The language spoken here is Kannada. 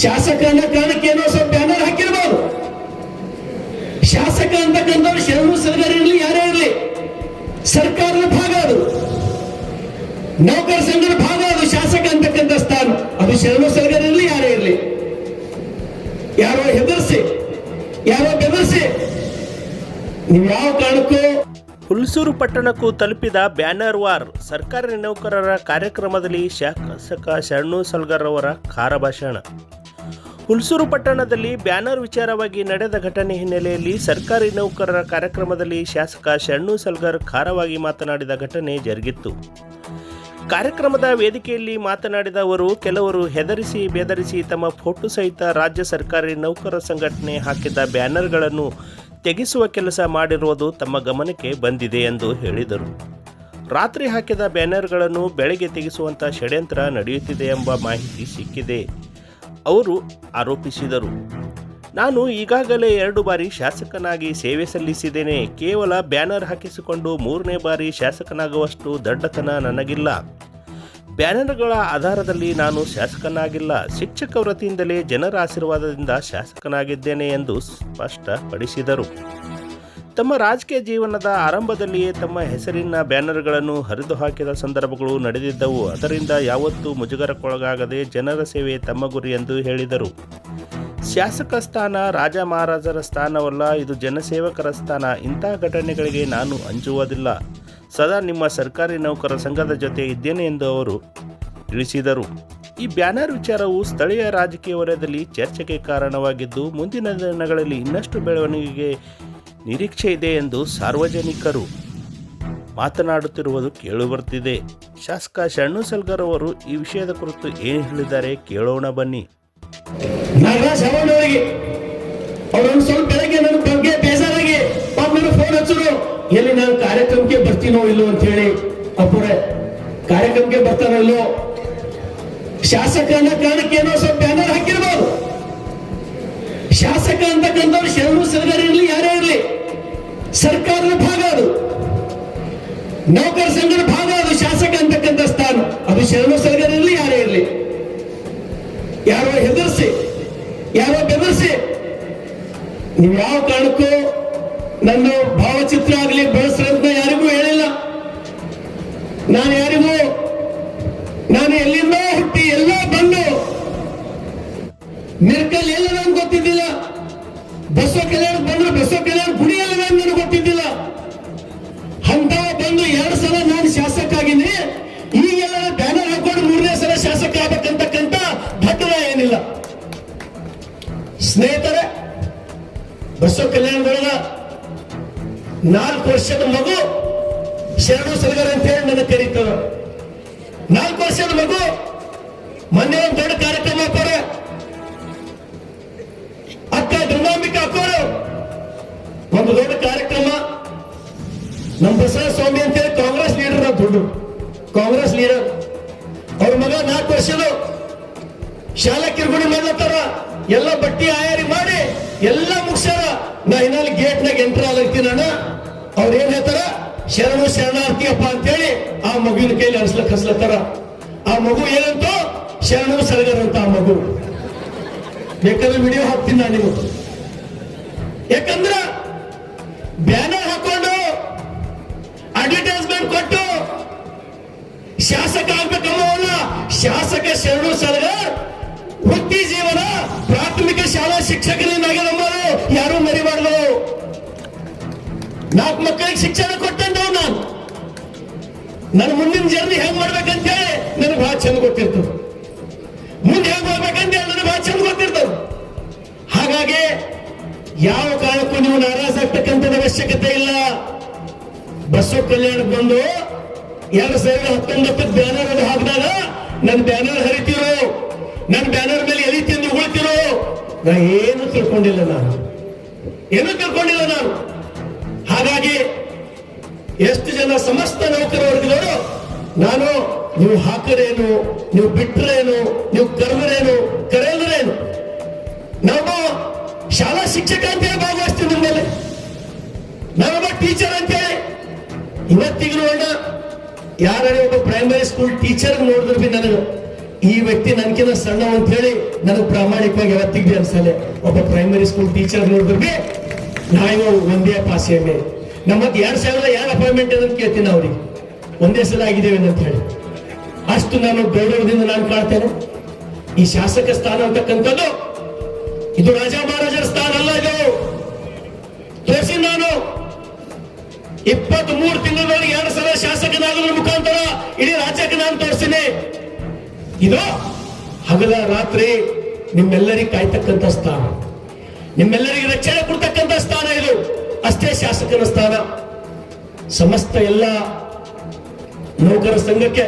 ಶಾಸಕ ಅನ್ನೋ ಕಾರಣಕ್ಕೆ ಏನೋ ಸ್ವಲ್ಪ ಬ್ಯಾನರ್ ಹಾಕಿರ್ಬೋದು. ಶಾಸಕ ಅಂತಕ್ಕಂಥವ್ರು ಶರಣು ಸಲಗರ್ ಇರಲಿ, ಯಾರೇ ಇರಲಿ, ಸರ್ಕಾರದ ಭಾಗ ಅದು, ನೌಕರ ಸಂಘದ ಭಾಗ ಅದು. ಶಾಸಕ ಅಂತಕ್ಕಂಥ ಸ್ಥಾನ ಅದು ಶರಣು ಸಲಗರ್ ಇರಲಿ, ಯಾರೇ ಇರಲಿ. ಯಾರೋ ಹೆದರ್ಸಿ, ಯಾರೋ ಬೆದರ್ಸಿ ನೀವು ಯಾವ ಕಾರಣಕ್ಕೂ. ಹುಲ್ಸೂರು ಪಟ್ಟಣಕ್ಕೂ ತಲುಪಿದ ಬ್ಯಾನರ್ ವಾರ್. ಸರ್ಕಾರಿ ನೌಕರರ ಕಾರ್ಯಕ್ರಮದಲ್ಲಿ ಶಾಸಕ ಶರಣು ಸಲಗರ್ ಅವರ ಖಾರ ಭಾಷಣ. ಹುಲ್ಸೂರು ಪಟ್ಟಣದಲ್ಲಿ ಬ್ಯಾನರ್ ವಿಚಾರವಾಗಿ ನಡೆದ ಘಟನೆ ಹಿನ್ನೆಲೆಯಲ್ಲಿ ಸರ್ಕಾರಿ ನೌಕರರ ಕಾರ್ಯಕ್ರಮದಲ್ಲಿ ಶಾಸಕ ಶರಣು ಸಲಗರ್ ಖಾರವಾಗಿ ಮಾತನಾಡಿದ ಘಟನೆ ಜರುಗಿತ್ತು. ಕಾರ್ಯಕ್ರಮದ ವೇದಿಕೆಯಲ್ಲಿ ಮಾತನಾಡಿದ ಅವರು, ಕೆಲವರು ಹೆದರಿಸಿ ಬೆದರಿಸಿ ತಮ್ಮ ಫೋಟೋ ಸಹಿತ ರಾಜ್ಯ ಸರ್ಕಾರಿ ನೌಕರರ ಸಂಘಟನೆ ಹಾಕಿದ್ದ ಬ್ಯಾನರ್ಗಳನ್ನು ತೆಗೆಸುವ ಕೆಲಸ ಮಾಡಿರುವುದು ತಮ್ಮ ಗಮನಕ್ಕೆ ಬಂದಿದೆ ಎಂದು ಹೇಳಿದರು. ರಾತ್ರಿ ಹಾಕಿದ ಬ್ಯಾನರ್ಗಳನ್ನು ಬೆಳಗ್ಗೆ ತೆಗೆಸುವಂಥ ಷಡ್ಯಂತ್ರ ನಡೆಯುತ್ತಿದೆ ಎಂಬ ಮಾಹಿತಿ ಸಿಕ್ಕಿದೆ ಅವರು ಆರೋಪಿಸಿದರು. ನಾನು ಈಗಾಗಲೇ 2 ಬಾರಿ ಶಾಸಕನಾಗಿ ಸೇವೆ ಸಲ್ಲಿಸಿದ್ದೇನೆ. ಕೇವಲ ಬ್ಯಾನರ್ ಹಾಕಿಸಿಕೊಂಡು 3ನೇ ಬಾರಿ ಶಾಸಕನಾಗುವಷ್ಟು ದಡ್ಡತನ ನನಗಿಲ್ಲ. ಬ್ಯಾನರ್ಗಳ ಆಧಾರದಲ್ಲಿ ನಾನು ಶಾಸಕನಾಗಿಲ್ಲ. ಶಿಕ್ಷಕ ವೃತ್ತಿಯಿಂದಲೇ ಜನರ ಆಶೀರ್ವಾದದಿಂದ ಶಾಸಕನಾಗಿದ್ದೇನೆ ಎಂದು ಸ್ಪಷ್ಟಪಡಿಸಿದರು. ತಮ್ಮ ರಾಜಕೀಯ ಜೀವನದ ಆರಂಭದಲ್ಲಿಯೇ ತಮ್ಮ ಹೆಸರಿನ ಬ್ಯಾನರ್ಗಳನ್ನು ಹರಿದು ಹಾಕಿದ ಸಂದರ್ಭಗಳು ನಡೆದಿದ್ದವು. ಅದರಿಂದ ಯಾವತ್ತೂ ಮುಜುಗರಕ್ಕೊಳಗಾಗದೆ ಜನರ ಸೇವೆ ತಮ್ಮ ಗುರಿ ಎಂದು ಹೇಳಿದರು. ಶಾಸಕ ಸ್ಥಾನ ರಾಜ ಮಹಾರಾಜರ ಸ್ಥಾನವಲ್ಲ, ಇದು ಜನಸೇವಕರ ಸ್ಥಾನ. ಇಂಥ ಘಟನೆಗಳಿಗೆ ನಾನು ಅಂಜುವುದಿಲ್ಲ. ಸದಾ ನಿಮ್ಮ ಸರ್ಕಾರಿ ನೌಕರರ ಸಂಘದ ಜೊತೆ ಇದ್ದೇನೆ ಎಂದು ಅವರು ತಿಳಿಸಿದರು. ಈ ಬ್ಯಾನರ್ ವಿಚಾರವು ಸ್ಥಳೀಯ ರಾಜಕೀಯ ವಲಯದಲ್ಲಿ ಚರ್ಚೆಗೆ ಕಾರಣವಾಗಿದ್ದು, ಮುಂದಿನ ದಿನಗಳಲ್ಲಿ ಇನ್ನಷ್ಟು ಬೆಳವಣಿಗೆಗೆ ನಿರೀಕ್ಷೆ ಇದೆ ಎಂದು ಸಾರ್ವಜನಿಕರು ಮಾತನಾಡುತ್ತಿರುವುದು ಕೇಳಿಬರುತ್ತಿದೆ. ಶಾಸಕ ಶರಣು ಸಲಗರ್ ಅವರು ಈ ವಿಷಯದ ಕುರಿತು ಏನು ಹೇಳಿದ್ದಾರೆ ಕೇಳೋಣ ಬನ್ನಿ. ನಾಗರಾಜ್ ಅವರಿಗೆ ಅವರೊಂದು ಸ್ವಲ್ಪ ಬೆಳಗ್ಗೆ ನನ್ನ ಬಗ್ಗೆ ಬೇಜಾರಾಗಿ ನನ್ನ ಫೋನ್ ಹಚ್ಚರು, ಎಲ್ಲಿ ನಾನು ಕಾರ್ಯಕ್ರಮಕ್ಕೆ ಬರ್ತೀನೋ ಇಲ್ಲೋ ಅಂತ ಹೇಳಿ. ಅಪ್ಪುರೆ ಕಾರ್ಯಕ್ರಮಕ್ಕೆ ಬರ್ತಾನೋ ಇಲ್ಲೋ, ಶಾಸಕ ಅನ್ನೋ ಕಾರಣಕ್ಕೆ ಏನೋ ಸ್ವಲ್ಪ ಬ್ಯಾನರ್ ಹಾಕಿರ್ಬೋದು. ಶಾಸಕ ಅಂತಕ್ಕಂಥವ್ರು ಶರಣು ಸಲಗರ್ ಇರಲಿ, ಯಾರೇ ಇರಲಿ, ಸರ್ಕಾರದ ಭಾಗ ಅದು, ನೌಕರ ಸಂಘದ ಭಾಗ ಅದು. ಶಾಸಕ ಅಂತಕ್ಕಂಥ ಸ್ಥಾನ ಅದು ಶರಣು ಸಲಗರ್ ಇರಲಿ, ಯಾರೇ ಇರಲಿ. ಯಾರೋ ಹೆದರ್ಸಿ, ಯಾರೋ ಬೆದರ್ಸಿ ನೀವು ಯಾವ ಕಾರಣಕ್ಕೂ ನನ್ನ ಭಾವಚಿತ್ರ ಆಗಲಿ ಬೆಳೆಸ್ರಂತ ಯಾರಿಗೂ ಹೇಳಿಲ್ಲ. ನಾನು ಎಲ್ಲಿಂದ ಹುಟ್ಟಿ ಎಲ್ಲ ಬಂದು ಮಿರ್ಕಲ್ ಎಲ್ಲ ನನ್ಗೆ ಗೊತ್ತಿದ್ದಿಲ್ಲ. ಬಸವ ಕಲ್ಯಾಣ ಬಂದ್ರು ಬಸವ ಕಲ್ಯಾಣ ಗುಡಿ ಎಲ್ಲ ನನಗೆ ಗೊತ್ತಿದ್ದಿಲ್ಲ. ಅಂತ ಬಂದು 2 ಸಲ ನಾನು ಶಾಸಕ ಆಗಿನಿ. ಈಗೆಲ್ಲ ಬ್ಯಾನರ್ ಹಾಕೊಂಡು 3ನೇ ಸಲ ಶಾಸಕ ಆಗ್ಬೇಕಂತಕ್ಕಂತ ಭಟ್ಟರ ಏನಿಲ್ಲ. ಸ್ನೇಹಿತರೆ, ಬಸವ ಕಲ್ಯಾಣದೊಳಗ 4 ವರ್ಷದ ಮಗು ಶರಣು ಸಲಗರ್ ಅಂತ ಹೇಳಿ ನನಗೆ ಕರೀತಾರ. 4 ವರ್ಷದ ಮಗು ಮೊನ್ನೆ ಒಂದು ದೊಡ್ಡ ಕಾರ್ಯಕ್ರಮ ಹಾಕೋರ. ಅಕ್ಕ ದುರ್ಗಾಂಬಿಕಾ ಹಾಕೋರು ಒಂದು ದೊಡ್ಡ ಕಾರ್ಯಕ್ರಮ. ನಮ್ಮ ಬಸವ ಸ್ವಾಮಿ ಅಂತ ಹೇಳಿ ಕಾಂಗ್ರೆಸ್ ಲೀಡರ್, ದೊಡ್ಡ ಕಾಂಗ್ರೆಸ್ ಲೀಡರ್, ಅವ್ರ ಮಗ 4 ವರ್ಷದ ಶಾಲಾ ಕಿರುಗುಡಿ ಮಾಡ್ಲತ್ತಾರ. ಎಲ್ಲ ಬಟ್ಟಿ ಆಯಾರಿ ಮಾಡಿ ಎಲ್ಲ ಮುಗಿಸ್ಯಾರ. ನಾ ಇನ್ನಲ್ಲಿ ಗೇಟ್ನಾಗ ಎಂಟ್ರ್ ಆಗ್ತೀನಿ ಅಣ್ಣ. ಅವ್ರ ಏನ್ ಹೇಳ್ತಾರ, ಶರಣು ಶರಣಾರ್ಥಿಯಪ್ಪ ಅಂತೇಳಿ ಆ ಮಗುವಿನ ಕೈಲಿ ಹಸ್ಲತ್ತಾರ. ಆ ಮಗು ಏನಂತೋ ಶರಣು ಸಲಗರ್ ಅಂತ. ಆ ಮಗು ಬೇಕಾದ್ರೆ ವಿಡಿಯೋ ಹಾಕ್ತೀನಿ ನಾನು ನಿಮಗೆ. ಯಾಕಂದ್ರ ಬ್ಯಾನರ್ ಹಾಕೊಂಡು ಅಡ್ವರ್ಟೈಸ್ಮೆಂಟ್ ಕೊಟ್ಟು ಶಾಸಕ ಆಗ್ಬೇಕಲ್ಲ. ಶಾಸಕ ಶರಣು ಸಲಗರ್ ವೃತ್ತಿ ಜೀವನ ಪ್ರಾಥಮಿಕ ಶಾಲಾ ಶಿಕ್ಷಕನಿಂದಾಗಿ ನಮ್ಮರು ಯಾರು ಮರಿಬಾರ್ದು. 4 ಮಕ್ಕಳಿಗೆ ಶಿಕ್ಷಣ ಕೊಟ್ಟಂತವ್ ನಾನು. ನನ್ನ ಮುಂದಿನ ಜರ್ನಿ ಹೆಂಗ್ ಮಾಡ್ಬೇಕಂತೇಳಿ ನನಗೆ ಬಹಳ ಚಂದ ಗೊತ್ತಿರ್ತದೆ. ಮುಂದೆ ಹೆಂಗ್ ಹೋಗ್ಬೇಕಂತೇಳಿ ನನಗೆ ಬಹಳ ಚಂದ ಗೊತ್ತಿರ್ತದೆ. ಹಾಗಾಗಿ ಯಾವ ಕಾರಣಕ್ಕೂ ನೀವು ನಾರಾಜಾಗ್ತಕ್ಕಂಥ ಅವಶ್ಯಕತೆ ಇಲ್ಲ. ಬಸವ ಕಲ್ಯಾಣಕ್ಕೆ ಬಂದು 2019 ಬ್ಯಾನರ್ ಅದು ಹಾಕಿದಾಗ ನನ್ನ ಬ್ಯಾನರ್ ಹರಿತಿರೋ, ನನ್ನ ಬ್ಯಾನರ್ ಮೇಲೆ ಎಲಿ ತಿಂದು ಉಗುಳ್ತಿರೋ, ನಾ ಏನು ತಿಳ್ಕೊಂಡಿಲ್ಲ ನಾನು. ಹಾಗಾಗಿ ಎಷ್ಟು ಜನ ಸಮಸ್ತ ನೌಕರ ವರ್ಗದವರು ನಾನು ನೀವು ಹಾಕರೇನು, ನೀವು ಬಿಟ್ರೇನು, ನೀವು ಕರೆದರೇನು, ಕರೆಯಲ್ರೇನು, ನಾವು ಶಾಲಾ ಶಿಕ್ಷಕ ಅಂತೇಳಿ ಭಾಗವಹಿಸ್ತೀವಿ ನಿಮ್ಮಲ್ಲಿ. ನಾವೊಬ್ಬ ಟೀಚರ್ ಅಂತೇಳಿ ಇವತ್ತಿಗೂ ನೋಡ ಯಾರೇ ಒಬ್ಬ ಪ್ರೈಮರಿ ಸ್ಕೂಲ್ ಟೀಚರ್ ನೋಡಿದ್ರು ಬಿ ನನಗೆ ಈ ವ್ಯಕ್ತಿ ನನ್ಕಿಂತ ಸಣ್ಣ ಅಂತ ಹೇಳಿ ನನಗೆ ಪ್ರಾಮಾಣಿಕವಾಗಿ ಯಾವತ್ತಿಗೆ ಅನ್ಸಲ್ಲ. ಒಬ್ಬ ಪ್ರೈಮರಿ ಸ್ಕೂಲ್ ಟೀಚರ್ ನೋಡಿದ್ರು ಬಿ ನಾವು ಒಂದೇ ಪಾಸ್ ಎಮ್ಮೆ ನಮ್ಮತ್ 2002 ಅಪಾಯಿಂಟ್ಮೆಂಟ್ ಅಂತ ಕೇಳ್ತೀನಿ ಅವ್ರಿಗೆ, ಒಂದೇ ಸಲ ಆಗಿದ್ದೇವೆ ಅಂತ ಹೇಳಿ. ಅಷ್ಟು ನಾನು ಗೌರವದಿಂದ ನಾನು ಕಾಣ್ತೇನೆ. ಈ ಶಾಸಕ ಸ್ಥಾನ ಅಂತಕ್ಕಂಥದ್ದು ಇದು ರಾಜ ಮಹಾರಾಜರ ಸ್ಥಾನ ಅಲ್ಲ. ಇದು ತೋರಿಸಿ ನಾನು 23 ತಿಂಗಳಲ್ಲಿ 2 ಸಲ ಶಾಸಕನಾಗೋದ್ರ ಮುಖಾಂತರ ಇಡೀ ರಾಜ್ಯಕ್ಕೆ ನಾನು ತೋರಿಸ್ತೀನಿ. ಇದು ಹಗಲ ರಾತ್ರಿ ನಿಮ್ಮೆಲ್ಲರಿಗೆ ಕಾಯ್ತಕ್ಕಂಥ ಸ್ಥಾನ, ನಿಮ್ಮೆಲ್ಲರಿಗೆ ರಕ್ಷಣೆ ಕೊಡ್ತಕ್ಕಂಥ ಸ್ಥಾನ ಇದು. ಅಷ್ಟೇ ಶಾಸಕನ ಸ್ಥಾನ. ಸಮಸ್ತ ಎಲ್ಲ ನೌಕರ ಸಂಘಕ್ಕೆ